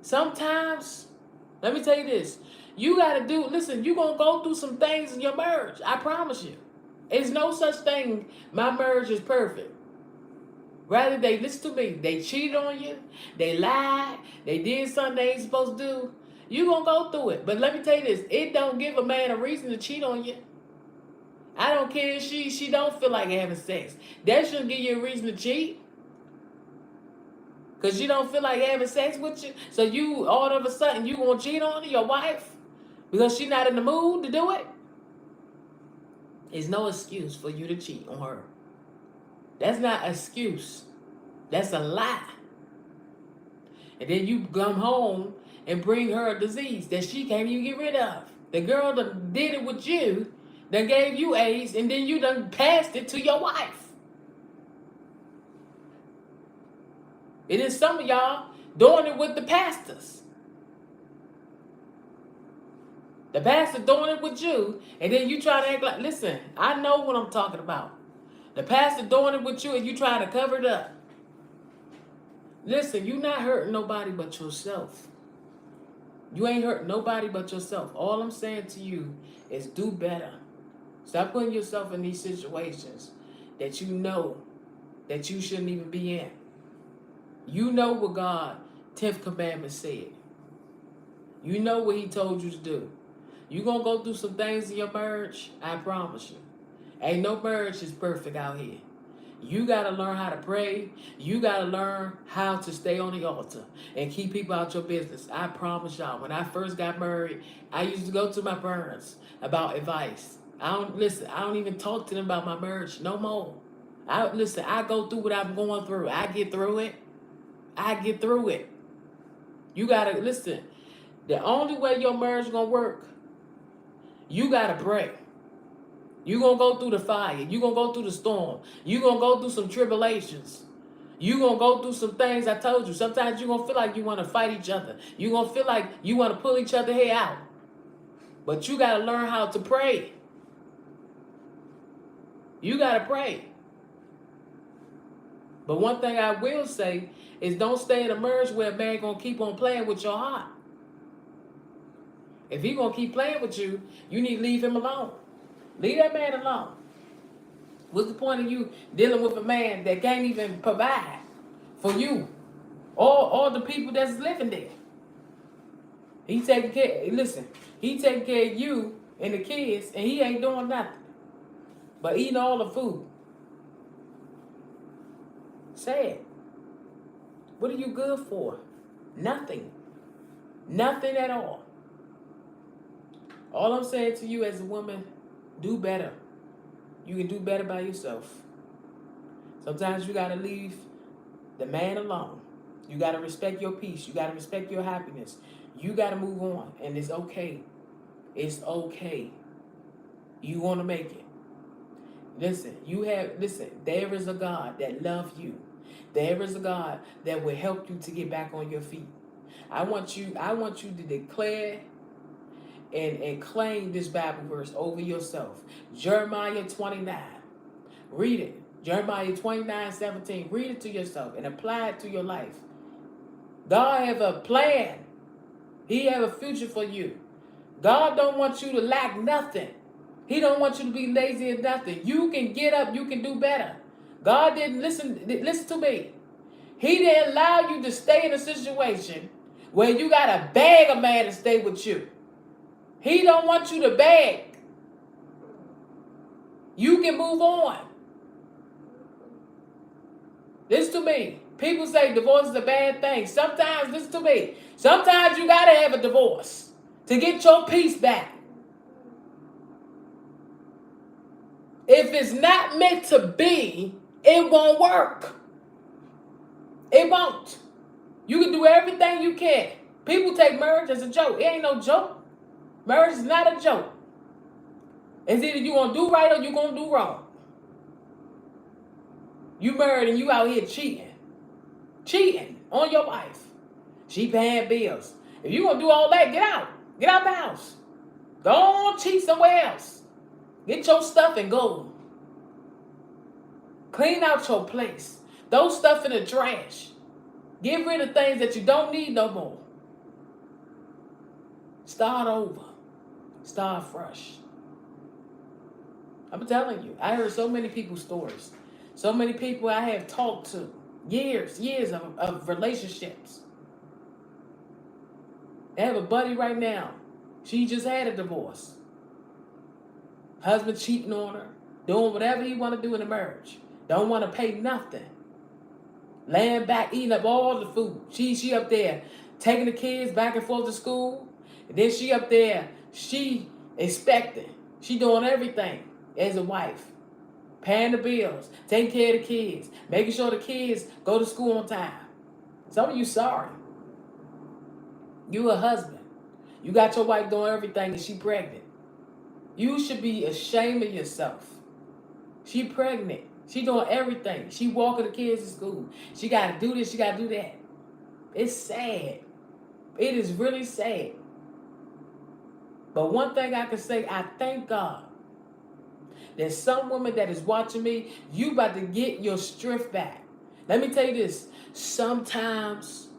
Sometimes, let me tell you this. You got to you're going to go through some things in your marriage. I promise you. There's no such thing, my marriage is perfect. Rather, listen to me, they cheated on you, they lied, they did something they ain't supposed to do. You're going to go through it. But let me tell you this, it don't give a man a reason to cheat on you. I don't care if she don't feel like having sex. That shouldn't give you a reason to cheat. Because you don't feel like having sex with you. So you, all of a sudden, you going to cheat on your wife? Because she's not in the mood to do it? There's no excuse for you to cheat on her. That's not an excuse. That's a lie. And then you come home and bring her a disease that she can't even get rid of. The girl that did it with you, that gave you AIDS, and then you done passed it to your wife. It is some of y'all doing it with the pastors. The pastor doing it with you, and then you try to act like, listen, I know what I'm talking about. The pastor doing it with you, and you trying to cover it up. Listen, you not hurting nobody but yourself. You ain't hurting nobody but yourself. All I'm saying to you is do better. Stop putting yourself in these situations that you know that you shouldn't even be in. You know what God 10th commandment said. You know what he told you to do. You gonna go through some things in your marriage, I promise you. Ain't no marriage is perfect out here. You gotta learn how to pray. You gotta learn how to stay on the altar and keep people out your business. I promise y'all, when I first got married, I used to go to my parents about advice. I don't even talk to them about my marriage no more. I go through what I'm going through. I get through it. You gotta listen. The only way your marriage is gonna work, you gotta pray. You gonna go through the fire. You gonna go through the storm. You gonna go through some tribulations. You gonna go through some things. I told you. Sometimes you gonna feel like you want to fight each other. You gonna feel like you want to pull each other hair out. But you gotta learn how to pray. You gotta pray. But one thing I will say is don't stay in a marriage where a man gonna keep on playing with your heart. If he gonna keep playing with you, you need to leave him alone. Leave that man alone. What's the point of you dealing with a man that can't even provide for you or the people that's living there? He taking care of you and the kids, and he ain't doing nothing but eating all the food. Say it. What are you good for? Nothing. Nothing at all. All I'm saying to you as a woman, do better. You can do better by yourself. Sometimes you got to leave the man alone. You got to respect your peace. You got to respect your happiness. You got to move on. And it's okay. It's okay. You want to make it. Listen, there is a God that loves you. There is a God that will help you to get back on your feet. I want you to declare and claim this Bible verse over yourself. Jeremiah 29. Read it. Jeremiah 29:17. Read it to yourself and apply it to your life. God have a plan. He have a future for you. God don't want you to lack nothing. He don't want you to be lazy or nothing. You can get up. You can do better. God didn't listen to me. He didn't allow you to stay in a situation where you got to beg a man to stay with you. He don't want you to beg. You can move on. Listen to me. People say divorce is a bad thing. Sometimes, listen to me. Sometimes you got to have a divorce to get your peace back. If it's not meant to be, it won't work. It won't. You can do everything you can. People take marriage as a joke. It ain't no joke. Marriage is not a joke. It's either you gonna do right or you gonna do wrong. You married and you out here cheating. Cheating on your wife. She paying bills. If you gonna do all that, get out. Get out the house. Go on, cheat somewhere else. Get your stuff and go. Clean out your place. Throw stuff in the trash. Get rid of things that you don't need no more. Start over. Start fresh. I'm telling you, I heard so many people's stories. So many people I have talked to. Years of relationships. I have a buddy right now. She just had a divorce. Husband cheating on her. Doing whatever he want to do in the marriage. Don't want to pay nothing. Laying back, eating up all the food. She up there taking the kids back and forth to school. And then she up there, she expecting. She doing everything as a wife. paying the bills, taking care of the kids, making sure the kids go to school on time. Some of you sorry. You a husband. You got your wife doing everything and she pregnant. You should be ashamed of yourself. She pregnant. She doing everything. She walking the kids to school. She got to do this. She got to do that. It's sad. It is really sad. But one thing I can say, I thank God. There's some woman that is watching me. You about to get your strength back. Let me tell you this. Sometimes,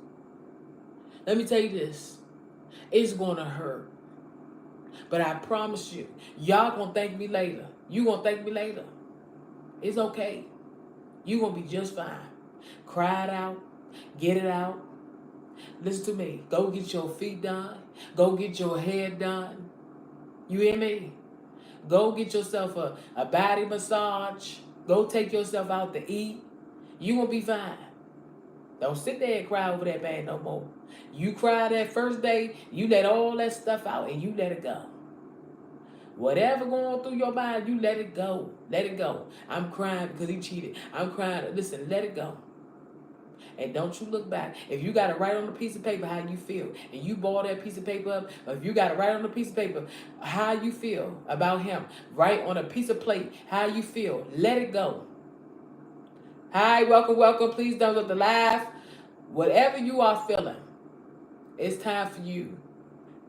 let me tell you this. It's going to hurt. But I promise you, y'all going to thank me later. You going to thank me later. It's okay. You going to be just fine. Cry it out. Get it out. Listen to me. Go get your feet done. Go get your hair done. You hear me? Go get yourself a body massage. Go take yourself out to eat. You going to be fine. Don't sit there and cry over that man no more. You cry that first day, you let all that stuff out and you let it go. Whatever going through your mind, you let it go. Let it go. I'm crying because he cheated. I'm crying. Listen, let it go. And don't you look back. If you got to write on a piece of paper how you feel, and you ball that piece of paper up, or if you got to write on a piece of paper how you feel about him, write on a piece of plate how you feel. Let it go. Hi, welcome, welcome. Please don't look the live. Whatever you are feeling, it's time for you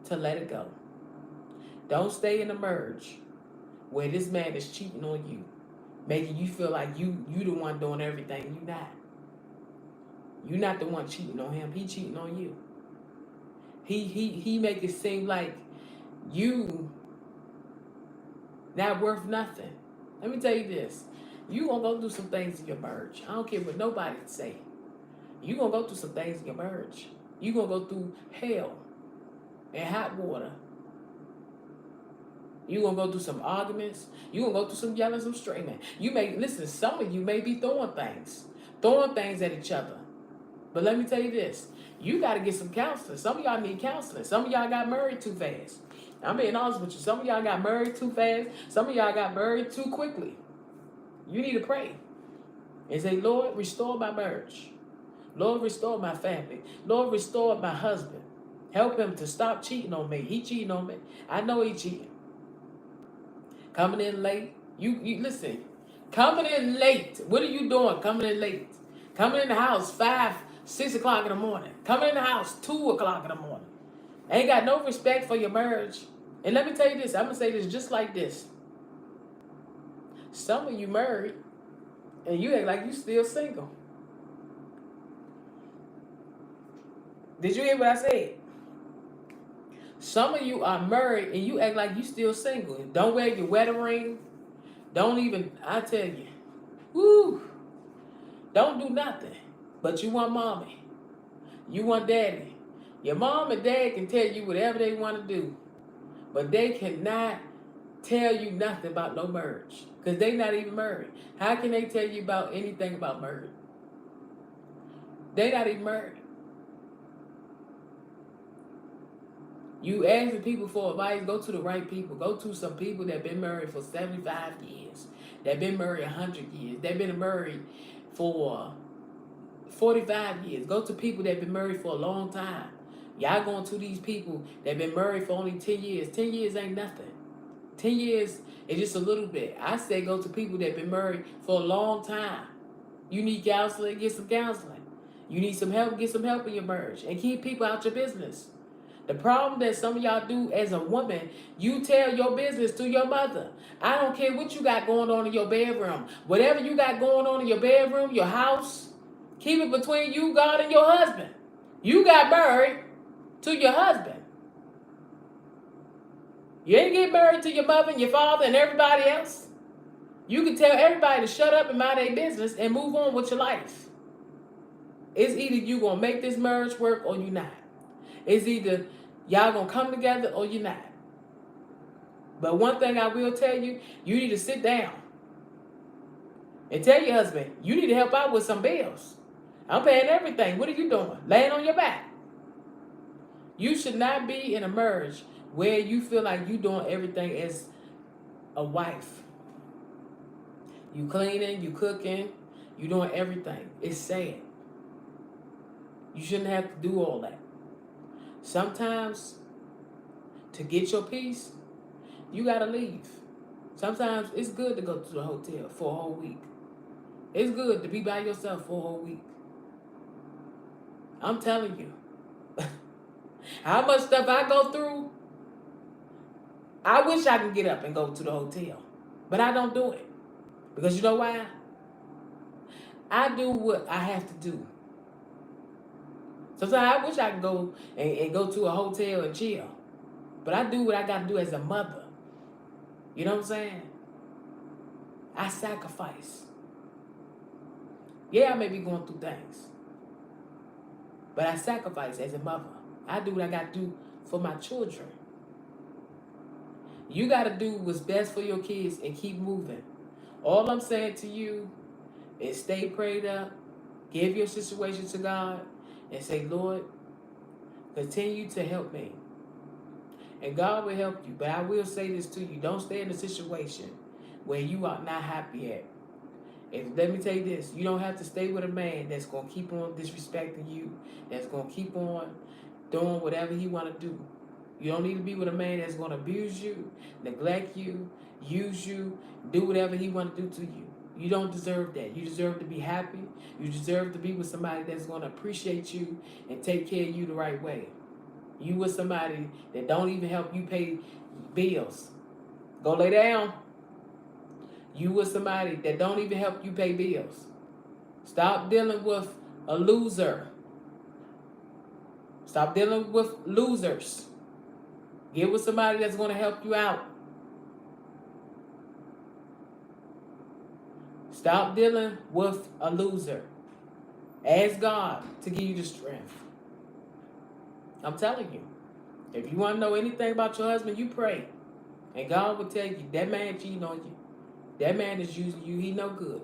to let it go. Don't stay in the merge where this man is cheating on you, making you feel like you the one doing everything. You not. You're not the one cheating on him. He cheating on you. He make it seem like you not worth nothing. Let me tell you this. You gonna go through some things in your marriage. I don't care what nobody say. You gonna go through some things in your marriage. You gonna go through hell and hot water. You gonna go through some arguments. You gonna go through some yelling, some screaming. You may listen. Some of you may be throwing things at each other. But let me tell you this. You got to get some counseling. Some of y'all need counseling. Some of y'all got married too fast. I'm being honest with you. Some of y'all got married too fast. Some of y'all got married too quickly. You need to pray and say, Lord, restore my marriage. Lord, restore my family. Lord, restore my husband. Help him to stop cheating on me. He cheating on me. I know he cheating. Coming in late. You listen. Coming in late. What are you doing coming in late? Coming in the house 5, 6 o'clock in the morning. Coming in the house 2 o'clock in the morning. Ain't got no respect for your marriage. And let me tell you this. I'm going to say this just like this. Some of you married and you act like you still single. Did you hear what I said? Some of you are married and you act like you still single. Don't wear your wedding ring. Don't even, I tell you. Woo. Don't do nothing. But you want mommy. You want daddy. Your mom and dad can tell you whatever they want to do. But they cannot tell you nothing about no marriage. Because they not even married. How can they tell you about anything about marriage? They not even married. You asking people for advice, go to the right people. Go to some people that been married for 75 years. That been married 100 years. That been married for 45 years. Go to people that been married for a long time. Y'all going to these people that been married for only 10 years. 10 years ain't nothing. 10 years is just a little bit. I say go to people that been married for a long time. You need counseling, get some counseling. You need some help, get some help in your marriage. And keep people out your business. The problem that some of y'all do as a woman, you tell your business to your mother. I don't care what you got going on in your bedroom. Whatever you got going on in your bedroom, your house, keep it between you, God, and your husband. You got married to your husband. You ain't get married to your mother and your father and everybody else. You can tell everybody to shut up and mind their business and move on with your life. It's either you going to make this marriage work or you not. It's either y'all going to come together or you're not. But one thing I will tell you, you need to sit down and tell your husband, you need to help out with some bills. I'm paying everything. What are you doing? Laying on your back. You should not be in a marriage where you feel like you doing everything as a wife. You cleaning, you cooking, you doing everything. It's sad. You shouldn't have to do all that. Sometimes, to get your peace, you gotta leave. Sometimes it's good to go to the hotel for a whole week. It's good to be by yourself for a whole week. I'm telling you. How much stuff I go through, I wish I could get up and go to the hotel. But I don't do it. Because you know why? I do what I have to do. Sometimes I wish I could go and go to a hotel and chill. But I do what I got to do as a mother. You know what I'm saying? I sacrifice. Yeah, I may be going through things. But I sacrifice as a mother. I do what I got to do for my children. You got to do what's best for your kids and keep moving. All I'm saying to you is stay prayed up. Give your situation to God and say, Lord, continue to help me. And God will help you. But I will say this to you. Don't stay in a situation where you are not happy at. And let me tell you this. You don't have to stay with a man that's going to keep on disrespecting you. That's going to keep on doing whatever he want to do. You don't need to be with a man that's going to abuse you, neglect you, use you, do whatever he want to do to you. You don't deserve that. You deserve to be happy. You deserve to be with somebody that's going to appreciate you and take care of you the right way. You with somebody that don't even help you pay bills. Go lay down. You with somebody that don't even help you pay bills. Stop dealing with a loser. Stop dealing with losers. Get with somebody that's going to help you out. Stop dealing with a loser. Ask God to give you the strength. I'm telling you. If you want to know anything about your husband, you pray. And God will tell you, that man cheating on you. That man is using you. He no good.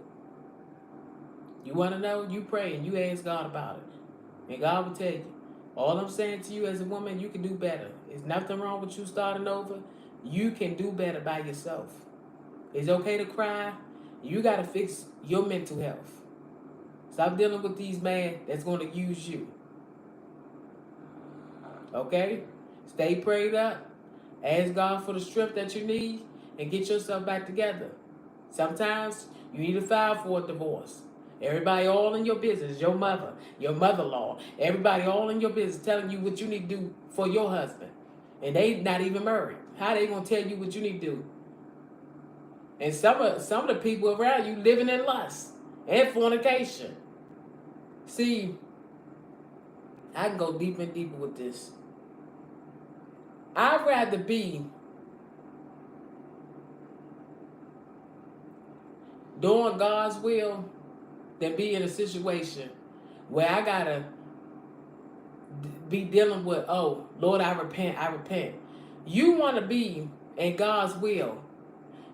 You want to know? You pray and you ask God about it. And God will tell you. All I'm saying to you as a woman, you can do better. There's nothing wrong with you starting over. You can do better by yourself. It's okay to cry. You got to fix your mental health. Stop dealing with these men that's going to use you. Okay? Stay prayed up. Ask God for the strength that you need and get yourself back together. Sometimes you need to file for a divorce. Everybody all in your business, your mother, your mother-in-law, everybody all in your business telling you what you need to do for your husband. And they not even married. How they going to tell you what you need to do? And some of the people around you living in lust and fornication. See, I can go deeper and deeper with this. I'd rather be doing God's will than be in a situation where I gotta be dealing with, oh, Lord, I repent, I repent. You want to be in God's will.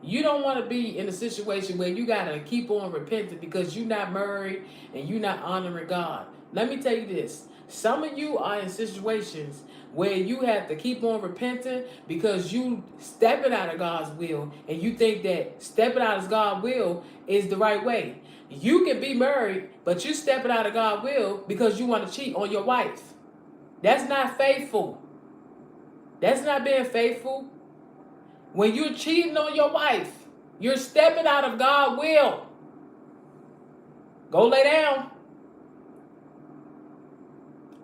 You don't want to be in a situation where you gotta keep on repenting because you're not married and you're not honoring God. Let me tell you this. Some of you are in situations where you have to keep on repenting because you stepping out of God's will and you think that stepping out of God's will is the right way. You can be married, but you stepping out of God's will because you want to cheat on your wife. That's not faithful. That's not being faithful. When you're cheating on your wife, you're stepping out of God's will. Go lay down.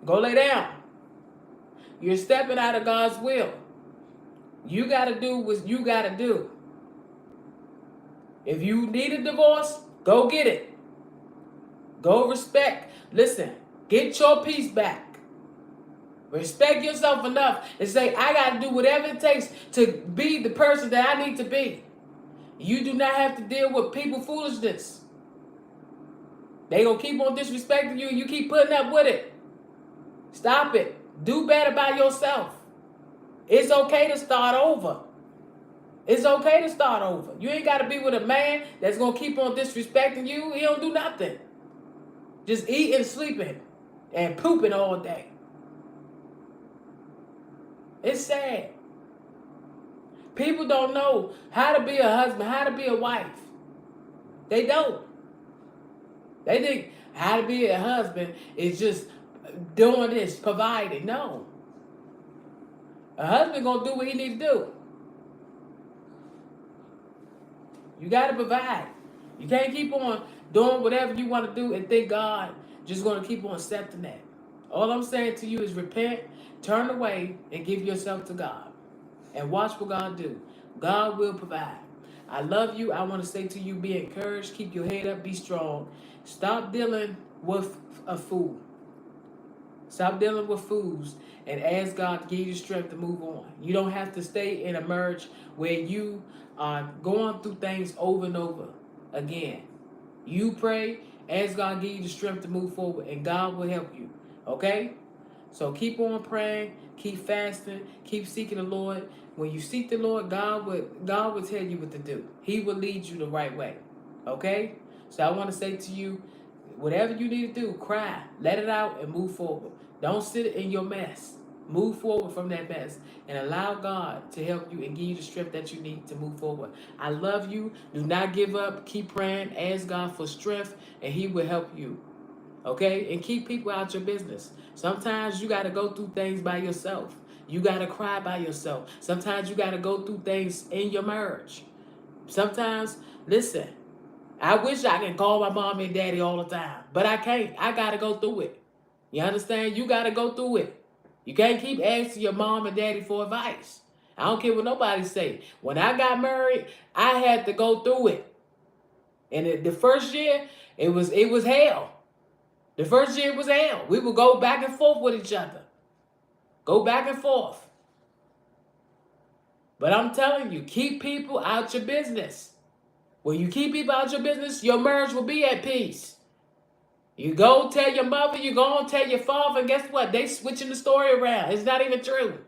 Go lay down. You're stepping out of God's will. You got to do what you got to do. If you need a divorce, go get it. Go respect. Listen, get your peace back. Respect yourself enough and say, I got to do whatever it takes to be the person that I need to be. You do not have to deal with people foolishness. They going to keep on disrespecting you and you keep putting up with it. Stop it. Do better by yourself. It's okay to start over. It's okay to start over. You ain't got to be with a man that's going to keep on disrespecting you. He don't do nothing. Just eating, sleeping, and pooping all day. It's sad. People don't know how to be a husband, how to be a wife. They don't. They think how to be a husband is just doing this, providing. No. A husband gonna do what he needs to do. You gotta provide. You can't keep on doing whatever you want to do and think God just gonna keep on accepting that. All I'm saying to you is repent, turn away, and give yourself to God. And watch what God do. God will provide. I love you. I want to say to you, be encouraged, keep your head up, be strong. Stop dealing with a fool. Stop dealing with fools and ask God to give you strength to move on. You don't have to stay in a marriage where you are going through things over and over again. You pray, ask God to give you the strength to move forward, and God will help you. Okay? So keep on praying, keep fasting, keep seeking the Lord. When you seek the Lord, God will tell you what to do. He will lead you the right way. Okay? So I want to say to you, whatever you need to do, cry, let it out, and move forward. Don't sit in your mess. Move forward from that mess and allow God to help you and give you the strength that you need to move forward. I love you. Do not give up. Keep praying. Ask God for strength, and He will help you. Okay? And keep people out your business. Sometimes you got to go through things by yourself. You got to cry by yourself. Sometimes you got to go through things in your marriage. Sometimes, listen, I wish I could call my mom and daddy all the time, but I can't. I got to go through it. You understand? You got to go through it. You can't keep asking your mom and daddy for advice. I don't care what nobody say. When I got married, I had to go through it. And the first year, it was hell. The first year was hell. We would go back and forth with each other. Go back and forth. But I'm telling you, keep people out your business. When you keep people out your business, your marriage will be at peace. You go tell your mother, you go tell your father, and guess what? They switching the story around. It's not even true.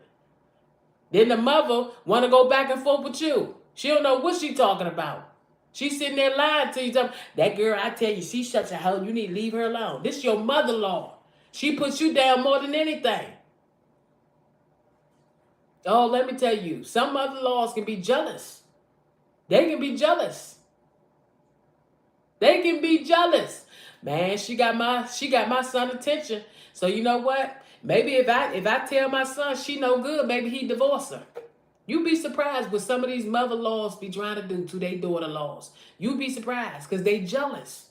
Then the mother want to go back and forth with you. She don't know what she talking about. She's sitting there lying to you. That girl, I tell you, she's such a hoe. You need to leave her alone. This is your mother-in-law. She puts you down more than anything. Oh, let me tell you, some mother-in-laws can be jealous. They can be jealous. They can be jealous. Man, she got my son attention. So you know what? Maybe if I tell my son she no good, maybe he divorce her. You'd be surprised what some of these mother-in-laws be trying to do to their daughter-in-laws. You'd be surprised because they jealous.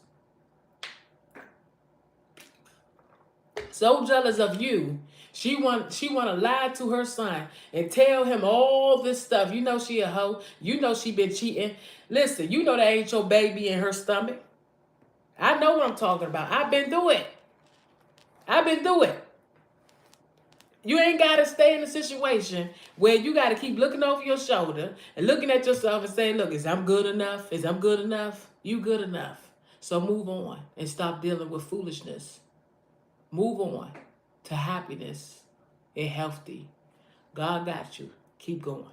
So jealous of you. She want to lie to her son and tell him all this stuff. You know she a hoe. You know she been cheating. Listen, you know that ain't your baby in her stomach. I know what I'm talking about. I've been through it. I've been through it. You ain't got to stay in a situation where you got to keep looking over your shoulder and looking at yourself and saying, look, is I'm good enough? Is I'm good enough? You good enough. So move on and stop dealing with foolishness. Move on to happiness and healthy. God got you. Keep going.